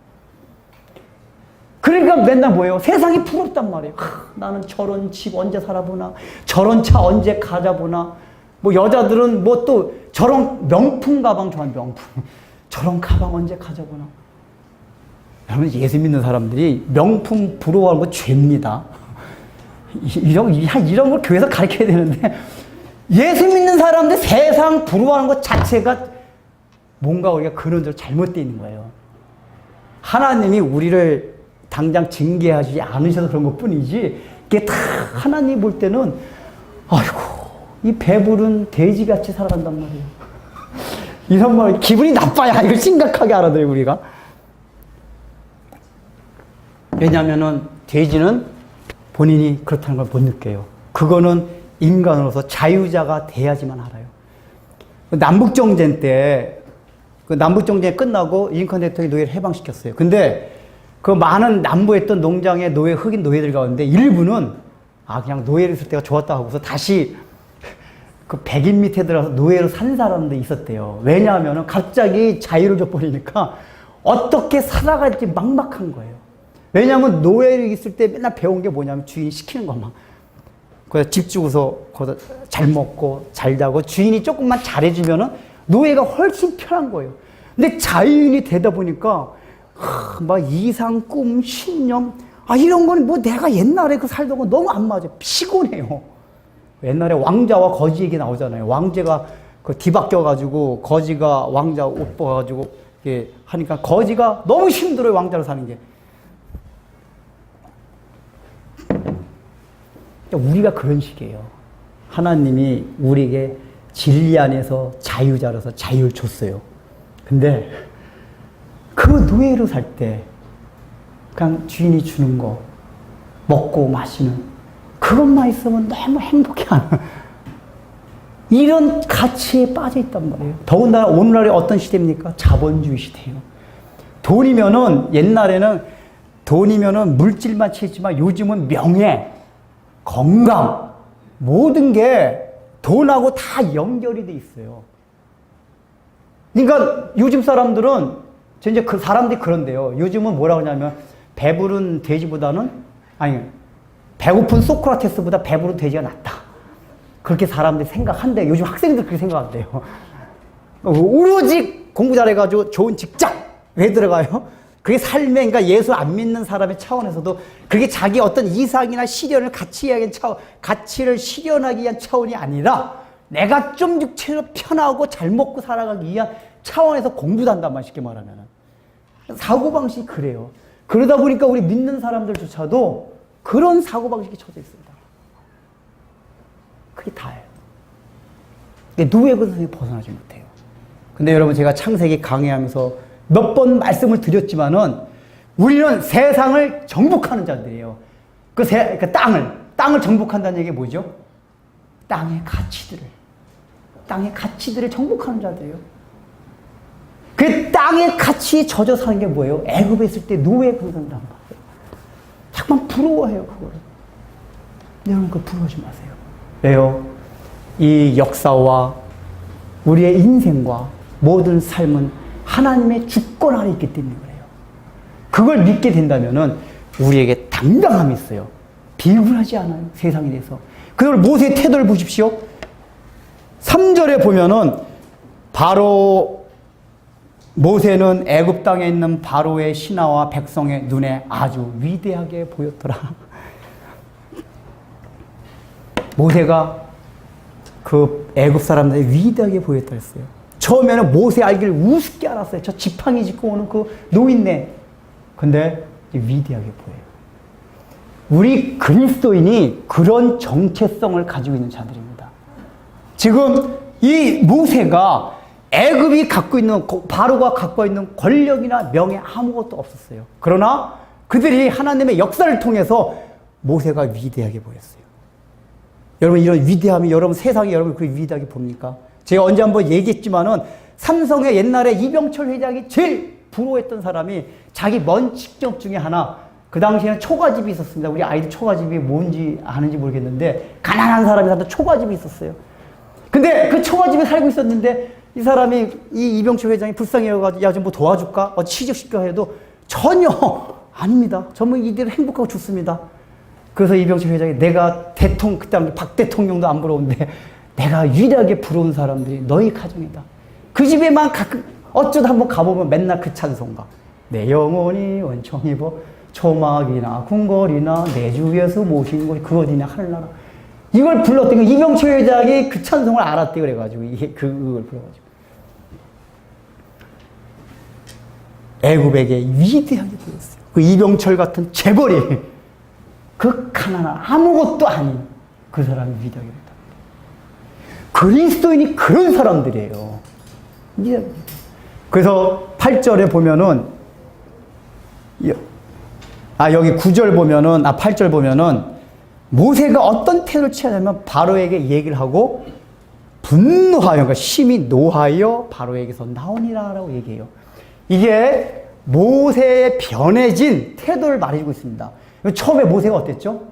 Speaker 1: 그러니까 맨날 뭐예요? 세상이 부럽단 말이에요. 나는 저런 집 언제 살아보나, 저런 차 언제 가져보나, 뭐 여자들은 뭐 또 저런 명품 가방 좋아하는 명품, 저런 가방 언제 가져보나. 여러분 예수 믿는 사람들이 명품 부러워하는 거 죄입니다. 이런 걸 교회에서 가르쳐야 되는데 예수 믿는 사람들 세상 부러워하는 것 자체가 뭔가 우리가 근원적으로 잘못되어 있는 거예요. 하나님이 우리를 당장 징계하지 않으셔서 그런 것 뿐이지 이게 다 하나님 볼 때는 아이고 이 배부른 돼지같이 살아간단 말이에요. 이런 말 기분이 나빠야 이걸 심각하게 알아들어요 우리가. 왜냐하면은 돼지는 본인이 그렇다는 걸 못 느껴요. 그거는 인간으로서 자유자가 돼야지만 알아요. 남북정전 때, 그 남북정전이 끝나고 링컨 대통령이 노예를 해방시켰어요. 근데 그 많은 남부에 있던 농장의 노예, 흑인 노예들 가운데 일부는 그냥 노예를 있을 때가 좋았다 하고서 다시 그 백인 밑에 들어가서 노예로 산 사람들이 있었대요. 왜냐하면 갑자기 자유를 줘버리니까 어떻게 살아갈지 막막한 거예요. 왜냐하면 노예로 있을 때 맨날 배운 게 뭐냐면 주인이 시키는 것만. 그래서 집 주고서 거기서 잘 먹고 잘 자고 주인이 조금만 잘해주면은 노예가 훨씬 편한 거예요. 근데 자유인이 되다 보니까 막 이상, 꿈, 신념 이런 거는 뭐 내가 옛날에 그 살던 거 너무 안 맞아요. 피곤해요. 옛날에 왕자와 거지 얘기 나오잖아요. 왕자가 그 뒤바뀌어가지고 거지가 왕자 옷 벗어가지고 이렇게 하니까 거지가 너무 힘들어요. 왕자로 사는 게. 우리가 그런 식이에요. 하나님이 우리에게 진리 안에서 자유자라서 자유를 줬어요. 근데 그 노예로 살 때 그냥 주인이 주는 거 먹고 마시는 그것만 있으면 너무 행복해하는 이런 가치에 빠져 있단 말이에요. 더군다나 오늘날의 어떤 시대입니까? 자본주의 시대예요. 돈이면은 옛날에는 돈이면은 물질만 채지만 요즘은 명예, 건강 모든 게 돈하고 다 연결이 돼 있어요. 그러니까 요즘 사람들은 이제 그 사람들이 그런데요. 요즘은 뭐라고 하냐면 배부른 돼지보다는 배고픈 소크라테스보다 배부른 돼지가 낫다. 그렇게 사람들이 생각한대. 요즘 학생들 그렇게 생각한대요. 오로지 공부 잘해가지고 좋은 직장 왜 들어가요? 그게 삶에 그러니까 예수 안 믿는 사람의 차원에서도 그게 자기 어떤 이상이나 시련을 가치를 실현하기 위한 차원이 아니라 내가 좀 육체로 편하고 잘 먹고 살아가기 위한 차원에서 공부도 한단 말이야, 쉽게 말하면. 사고방식이 그래요. 그러다 보니까 우리 믿는 사람들조차도 그런 사고방식이 쳐져 있습니다. 그게 다예요. 노예 근성에 벗어나지 못해요. 근데 여러분 제가 창세기 강의하면서 몇 번 말씀을 드렸지만은 우리는 세상을 정복하는 자들이에요. 그 땅을 정복한다는 얘기 뭐죠? 땅의 가치들을 정복하는 자들이에요. 그 땅의 가치에 젖어 사는 게 뭐예요? 애굽에 있을 때 노예 근성이란 말이에요. 잠깐 부러워해요, 그거를. 여러분 그거 부러워하지 마세요. 왜요? 이 역사와 우리의 인생과 모든 삶은 하나님의 주권 아래 있기 때문에 그래요. 그걸 믿게 된다면은 우리에게 당당함이 있어요. 비굴하지 않아요. 세상에 대해서. 그걸 모세의 태도를 보십시오. 3절에 보면은 바로 모세는 애굽 땅에 있는 바로의 신하와 백성의 눈에 아주 위대하게 보였더라. 모세가 그 애굽 사람들이 위대하게 보였다 했어요. 처음에는 모세 알기를 우습게 알았어요. 저 지팡이 짚고 오는 그 노인네. 근데 위대하게 보여요. 우리 그리스도인이 그런 정체성을 가지고 있는 자들입니다. 지금 이 모세가 애굽이 갖고 있는, 바로가 갖고 있는 권력이나 명예 아무것도 없었어요. 그러나 그들이 하나님의 역사를 통해서 모세가 위대하게 보였어요. 여러분, 이런 위대함이 여러분 세상에 여러분 그렇게 위대하게 봅니까? 제가 언제 한번 얘기했지만은 삼성의 옛날에 이병철 회장이 제일 부러워했던 사람이 자기 먼 직접 중에 하나, 그 당시에는 초가집이 있었습니다. 우리 아이들 초가집이 뭔지 아는지 모르겠는데 가난한 사람이 살던 초가집이 있었어요. 근데 그 초가집에 살고 있었는데 이 사람이, 이 이병철 회장이 불쌍해가지고 야, 좀 뭐 도와줄까? 취직시켜 해도 전혀 아닙니다. 전부 이대로 행복하고 좋습니다. 그래서 이병철 회장이 내가 그때 박 대통령도 안 부러운데 내가 위대하게 부러운 사람들이 너희 가정이다. 그 집에만 가끔 어쩌다 한번 가보면 맨날 그 찬송가. 내 영혼이 원청 입어 초막이나 궁궐이나 내 주에서 모신 곳이 그 어디냐 하늘나라. 이걸 불렀더니 이병철 회장이 그 찬송을 알았대. 그래가지고 이게 그걸 불러가지고 애굽에게 위대하게 보였어요. 그 이병철 같은 재벌이 그 가난한 아무것도 아닌 그 사람이 위대하게 보였다. 그리스도인이 그런 사람들이에요. 그래서 8절에 보면은 여기 9절 보면은 8절 보면은 모세가 어떤 태도를 취하냐면 바로에게 얘기를 하고 분노하여, 그러니까 심히 노하여 바로에게서 나오니라라고 얘기해요. 이게 모세의 변해진 태도를 말해주고 있습니다. 처음에 모세가 어땠죠?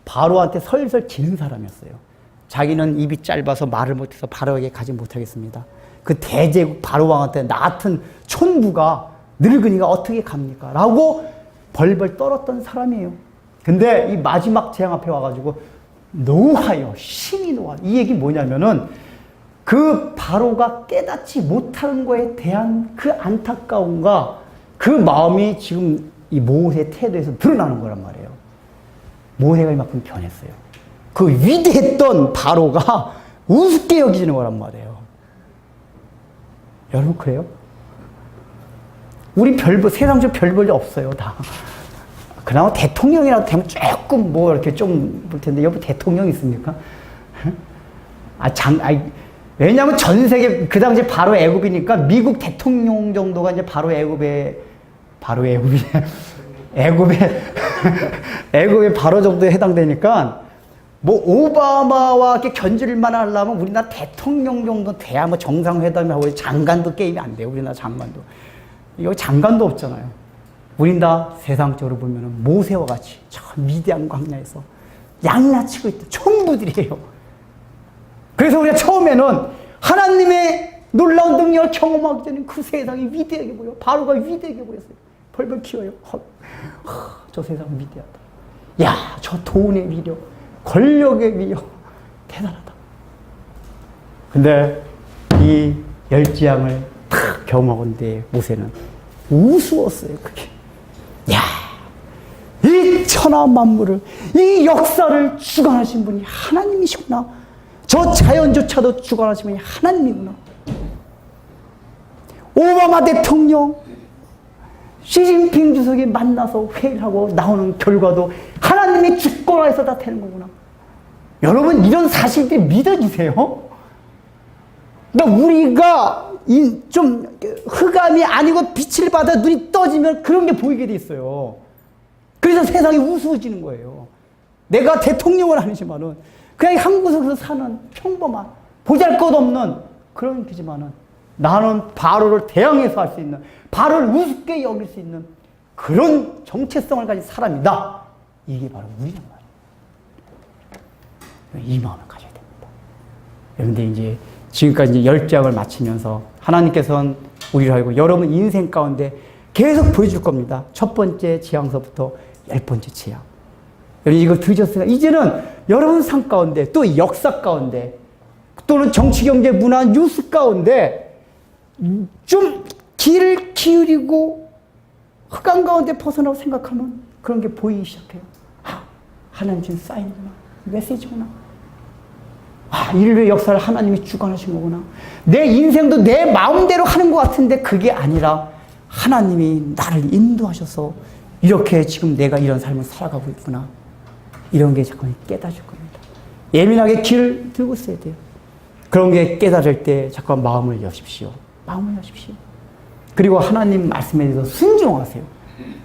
Speaker 1: 바로한테 설설 지는 사람이었어요. 자기는 입이 짧아서 말을 못해서 바로에게 가지 못하겠습니다. 그 대제국 바로왕한테 나 같은 촌부가, 늙은이가 어떻게 갑니까? 라고 벌벌 떨었던 사람이에요. 근데 이 마지막 재앙 앞에 와가지고 노하여, 심히 노하여. 이 얘기 뭐냐면은 그 바로가 깨닫지 못하는 거에 대한 그 안타까움과 그 마음이 지금 이 모세의 태도에서 드러나는 거란 말이에요. 모세가 이만큼 변했어요. 그 위대했던 바로가 우습게 여기지는 거란 말이에요. 여러분 그래요? 우리 세상적 별 볼 일 없어요, 다. 그나마 대통령이라도 되면 조금 뭐 이렇게 좀 볼 텐데, 여보 대통령 있습니까? 왜냐면 전 세계, 그 당시 바로 애굽이니까 미국 대통령 정도가 이제 애굽의 바로 정도에 해당되니까, 뭐 오바마와 이렇게 견줄만 하려면 우리나라 대통령 정도 돼야 뭐 정상회담하고 장관도 게임이 안 돼요. 우리나라 장관도. 여기 장관도 없잖아요. 우린 다 세상적으로 보면은 모세와 같이 저 위대한 광야에서 양라치고 있던 총부들이에요. 그래서 우리가 처음에는 하나님의 놀라운 능력을 경험하기 전에 그 세상이 위대하게 보여. 바로가 위대하게 보였어요. 벌벌 키워요. 저 세상 위대하다. 야, 저 돈의 위력, 권력의 위력, 대단하다. 근데 이 열지양을 탁 경험한 뒤에 모세는 우스웠어요, 그게. 야, 이 천하 만물을, 이 역사를 주관하신 분이 하나님이시구나. 저 자연조차도 주관하신 분이 하나님이구나. 오바마 대통령, 시진핑 주석이 만나서 회의를 하고 나오는 결과도 하나님이 주권하에서 다 되는 거구나. 여러분, 이런 사실들이 믿어지세요? 그러니까 우리가 좀 흑암이 아니고 빛을 받아 눈이 떠지면 그런 게 보이게 돼 있어요. 그래서 세상이 우스워지는 거예요. 내가 대통령은 아니지만은 그냥 한 구석에서 사는 평범한 보잘것없는 그런 거지만은 나는 바로를 대항해서 할 수 있는, 바로를 우습게 여길 수 있는 그런 정체성을 가진 사람이다. 이게 바로 우리란 말이에요. 이 마음을 가져야 됩니다. 그런데 이제 지금까지 10장을 마치면서 하나님께서는 우리를 알고 여러분 인생 가운데 계속 보여줄 겁니다. 첫 번째 지향서부터 10번째 지향. 여러분 이거 들으셨으니까 이제는 여러분 삶 가운데 또 역사 가운데 또는 정치, 경제, 문화, 뉴스 가운데 좀 귀를 기울이고 흑암 가운데 벗어나고 생각하면 그런 게 보이기 시작해요. 하나님 주신 사인이구나. 메시지구나. 아, 인류의 역사를 하나님이 주관하신 거구나. 내 인생도 내 마음대로 하는 것 같은데 그게 아니라 하나님이 나를 인도하셔서 이렇게 지금 내가 이런 삶을 살아가고 있구나. 이런 게 잠깐 깨달을 겁니다. 예민하게 귀를 들고 있어야 돼요. 그런 게 깨달을 때 잠깐 마음을 여십시오. 마음을 여십시오. 그리고 하나님 말씀에 대해서 순종하세요.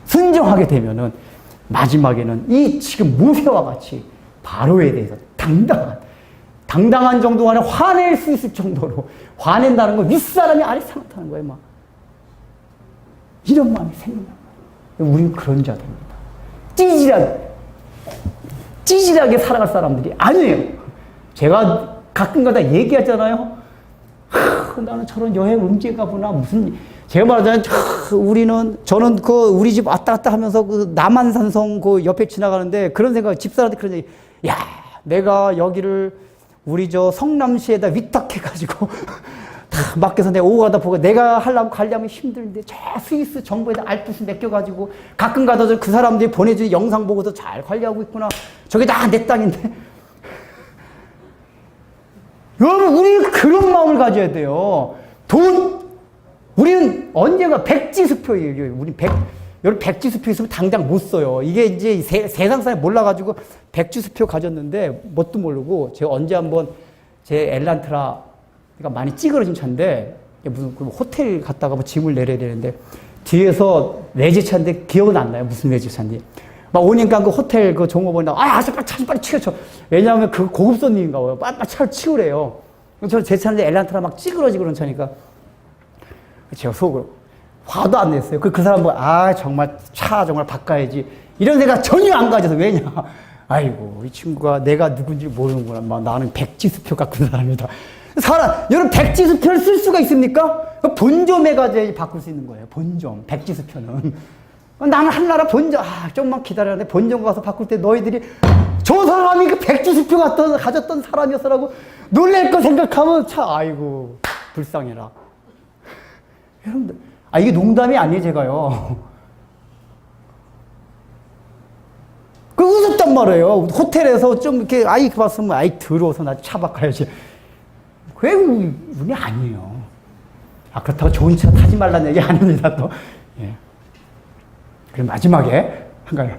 Speaker 1: 순종하게 되면은 마지막에는 이 지금 모세와 같이 바로에 대해서 당당한 정도가 아니라 화낼 수 있을 정도로 화낸다는 건 윗사람이 아랫사람 타는 거예요. 막 이런 마음이 생긴단 말이에요. 우리는 그런 자들입니다. 찌질하게 살아갈 사람들이 아니에요. 제가 가끔가다 얘기하잖아요. 나는 저런 여행 음제가구나. 무슨 제가 말하자면 저는 우리 집 왔다 갔다 하면서 그 남한산성 그 옆에 지나가는데 그런 생각, 집사람한테 그런 얘기. 야, 내가 여기를 우리 저 성남시에다 위탁해가지고 다 맡겨서 내가 오고 가다 보고 내가 가려면 힘든데 저 스위스 정부에다 알프스 맡겨가지고 가끔 가다 그 사람들이 보내주는 영상 보고도 잘 관리하고 있구나. 저게 다 내 땅인데. 여러분, 우리는 그런 마음을 가져야 돼요. 우리는 언제가 백지수표예요. 여러분, 백지수표 있으면 당장 못 써요. 이게 이제 세상 사람이 몰라가지고 백지수표 가졌는데 뭣도 모르고 제가 언제 한번 제 엘란트라가 많이 찌그러진 차인데 무슨 호텔 갔다가 뭐 짐을 내려야 되는데 뒤에서 외제차인데 기억은 안 나요. 무슨 외제차인지. 막 오니까 그 호텔 그 종업원이 빨리 치워줘. 왜냐하면 그 고급 손님인가 봐요. 빨리 차를 치우래요. 저는 제 차인데 엘란트라 막 찌그러지고 그런 차니까 제가 속으로 화도 안 냈어요. 그 사람 정말 차 정말 바꿔야지. 이런 생각 전혀 안 가져서. 왜냐? 아이고, 이 친구가 내가 누군지 모르는구나. 막 나는 백지수표 같은 사람이다. 여러분, 백지수표를 쓸 수가 있습니까? 본점해가지고 바꿀 수 있는 거예요. 본점, 백지수표는. 나는 한나라 본점, 좀만 기다려야 본점 가서 바꿀 때 너희들이 저 사람이 그 백지수표 가졌던 사람이었어라고 놀랄 거 생각하면 아이고, 불쌍해라. 여러분들, 이게 농담이 아니에요, 제가요. 그 웃었단 말이에요. 호텔에서 좀 이렇게 봤으면 들어서 나 차 바꿔야지. 그게 운이 아니에요. 그렇다고 좋은 차 타지 말라는 얘기 아닙니다, 또. 예. 그리고 마지막에 한 가지.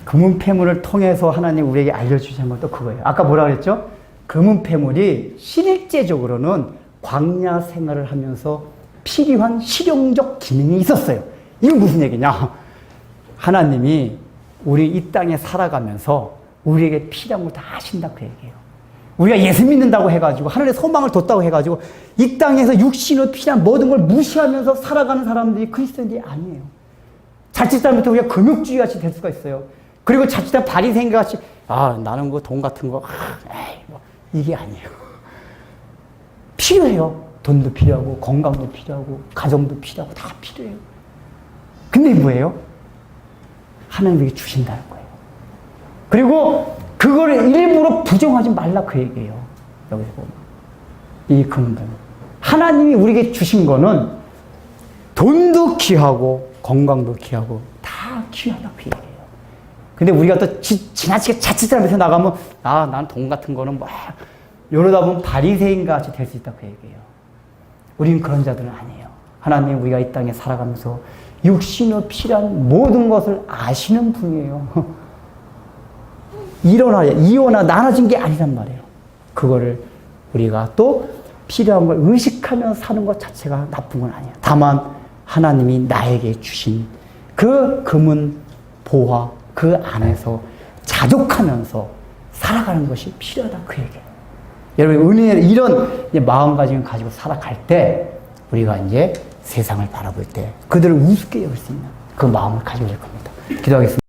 Speaker 1: 금은폐물을 통해서 하나님 우리에게 알려주신 것도 그거예요. 아까 뭐라 그랬죠? 금은폐물이 실제적으로는 광야 생활을 하면서 필요한 실용적 기능이 있었어요. 이건 무슨 얘기냐? 하나님이 우리 이 땅에 살아가면서 우리에게 필요한 걸 다 아신다 그 얘기예요. 우리가 예수 믿는다고 해가지고 하늘의 소망을 뒀다고 해가지고 이 땅에서 육신으로 필요한 모든 걸 무시하면서 살아가는 사람들이 그리스도인들이 아니에요. 자칫 잘못하면 우리가 금욕주의 같이 될 수가 있어요. 그리고 자칫 바리새인 같이 나는 그 돈 같은 거 이게 아니에요. 필요해요. 돈도 필요하고 건강도 필요하고 가정도 필요하고 다 필요해요. 근데 뭐예요? 하나님에게 주신다는 거예요. 그리고 그걸 일부러 부정하지 말라 그 얘기예요. 여기서 보면 이 근본 하나님이 우리에게 주신 거는 돈도 귀하고 건강도 귀하고 다 귀하다 그 얘기예요. 근데 우리가 또 지나치게 자칫 잘못해서 나가면 난 돈 같은 거는 이러다 보면 바리새인 같이 될 수 있다 그 얘기예요. 우리는 그런 자들은 아니에요. 하나님 우리가 이 땅에 살아가면서 육신으로 필요한 모든 것을 아시는 분이에요. 이혼하 나눠진 게 아니란 말이에요. 그거를 우리가 또 필요한 걸 의식하면서 사는 것 자체가 나쁜 건 아니에요. 다만 하나님이 나에게 주신 그 금은 보화 그 안에서 자족하면서 살아가는 것이 필요하다 그 얘기예요. 여러분 은혜의 이런 마음가짐을 가지고 살아갈 때 우리가 이제 세상을 바라볼 때 그들을 우습게 여길 수 있는 그 마음을 가지고 될 겁니다. 기도하겠습니다.